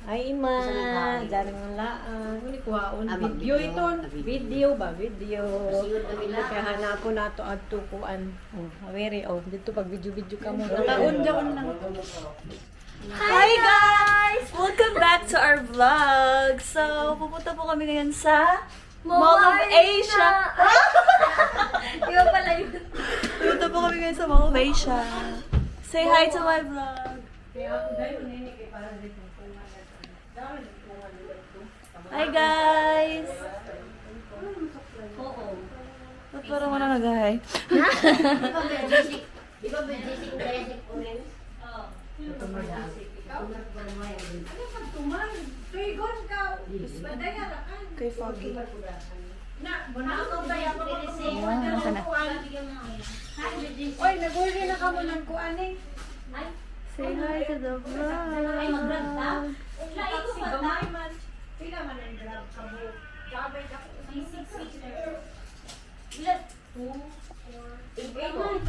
Ay, ima. Diyan mo laan. Kung kuhaon. Video ito. Video ba? Video. Kaya hanapon nato at tukuan. Oh, very oh. Dito pag video-video ka mo. Nakaon lang. Hi guys! Welcome back to our vlog. So, pupunta po kami ngayon sa Mall of Asia. Iba pala yun. Pupunta po kami ngayon sa Mall of Asia. Say hi to my vlog. Hi guys! Ba't parang wala nag-hi? Di ba may jisik dressing po rin? Kay Foggy. Oy, nag-order na ka mo ng kuan eh. Say hi to the vlog. Ay, mag-grab ka? Taxi gamay man. Pila man ang grab ka mo. Sabay ka ko. 6 Ilan? 2, 4, 8 mo.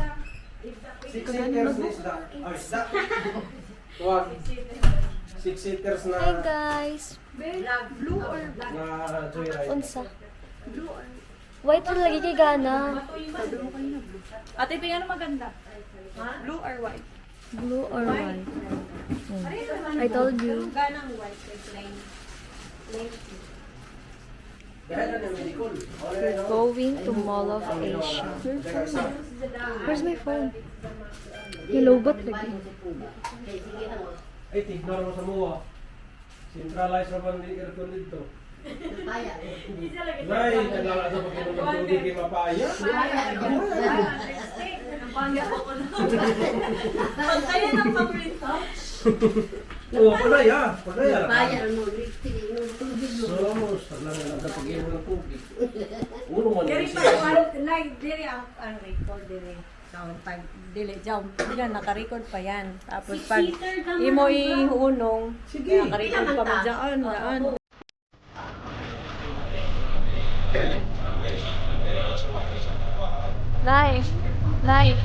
6 seaters na isda. Ay, isda. Tuwag. 6 seaters na Hi guys! Blue or na joyride. Unsa? White na lagi kay Gana. Ate, tingnan ano maganda? Blue or white? Blue or white? I told you. ganang white plain. Dahil na yung medical. We're going to Mall of Asia. Where's my phone? Nilobat lagi. Ay, tignan mo sa muwa. Centralized naman ni aircon dito. Kaya. Nay, naglalala sa pag-inom ng tubig kay mapaya. Kaya ng paborito? Oo, panaya. Panaya. Kaya mo, lipstick, yung tubig mo. So, naglalala sa pag-inom ng tubig. Uno man Diri yung pa isa. kuan like diri ang record diri. Sound pag dili jaw. Diyan naka-record pa yan. Tapos pag imo ihunong, Sige. naka-record pa mo diyan. Daan. Live. Live.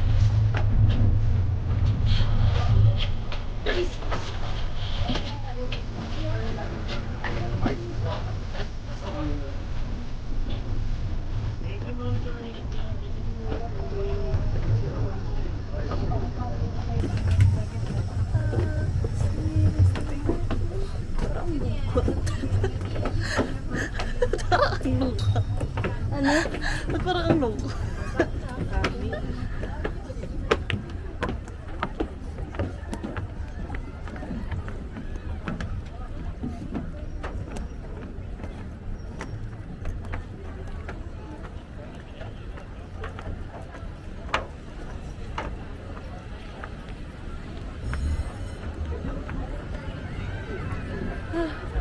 Ano? Ba't parang ang long?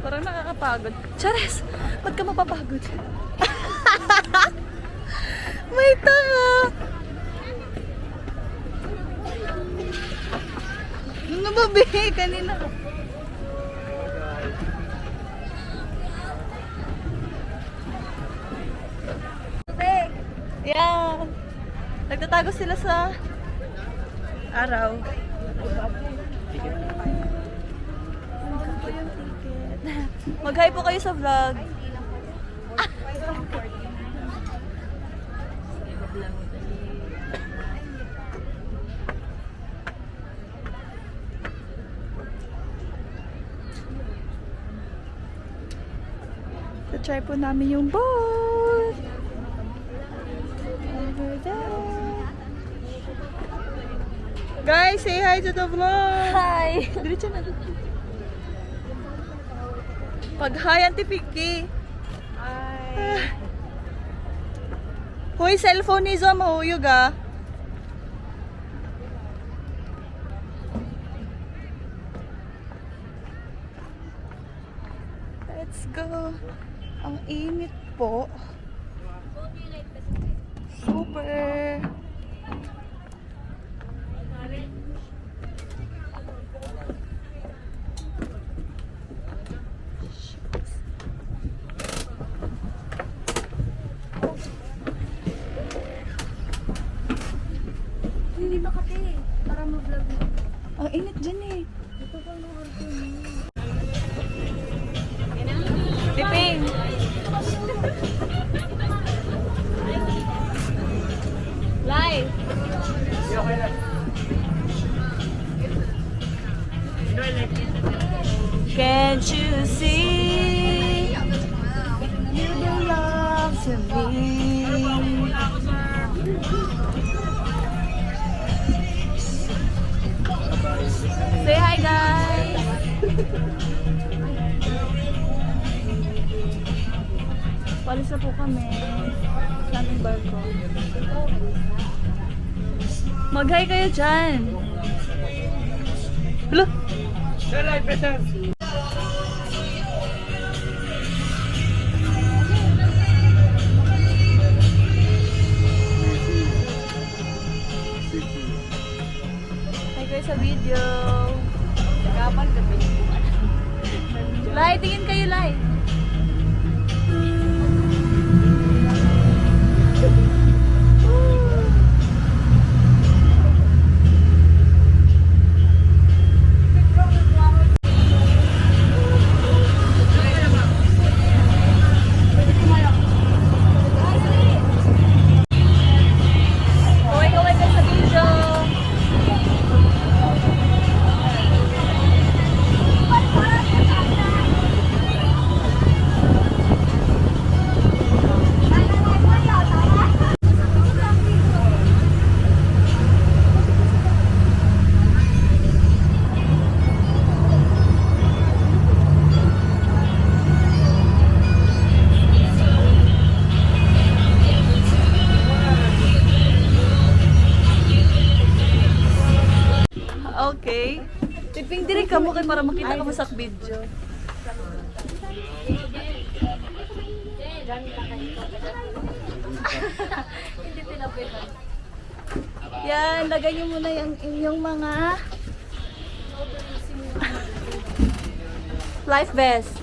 Parang nakakapagod. Chares! Ba't ka mapapagod? May tanga! Ano ba, be? Kanina. Yan. Nagtatago sila sa araw. Mag-hi po kayo sa vlog. Try po namin yung boat. Over there. Guys, say hi to the vlog. Hi! Diretso na. Pag-hi, Auntie Vicky. Hi. Hoy, cellphone ni Zoe, mahuyog ah. Let's go. Ang init po. Super. Hindi ba kate? Para mag-vlog mo. Ang init dyan eh. Ito pang lugar ko. Can't you see you belong to me? Say hi, guys! Palis na po kami sa aming barko. Mag-hi kayo dyan! Hello? Hi kayo sa video. Kapag gabi. Lai, tingin kayo, Lai. Kaway-kaway kayo sa video. Okay. Tiping diri ka mo kay para makita ka mo sa video. Hindi tinapitan. Yan, lagay niyo muna yung inyong mga life vest.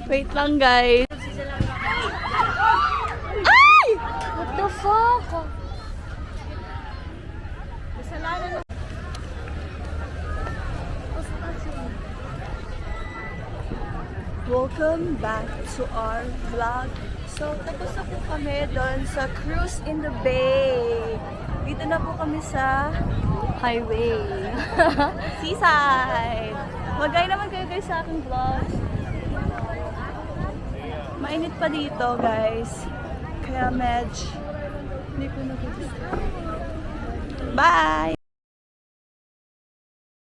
Wait lang, guys. Ay! What the fuck? Welcome back to our vlog. So, tapos na po kami doon sa Cruise in the Bay. Dito na po kami sa highway. Seaside. Mag-ay naman kayo guys sa aking vlog. Mainit pa dito guys. Kaya medj hindi ko na Bye!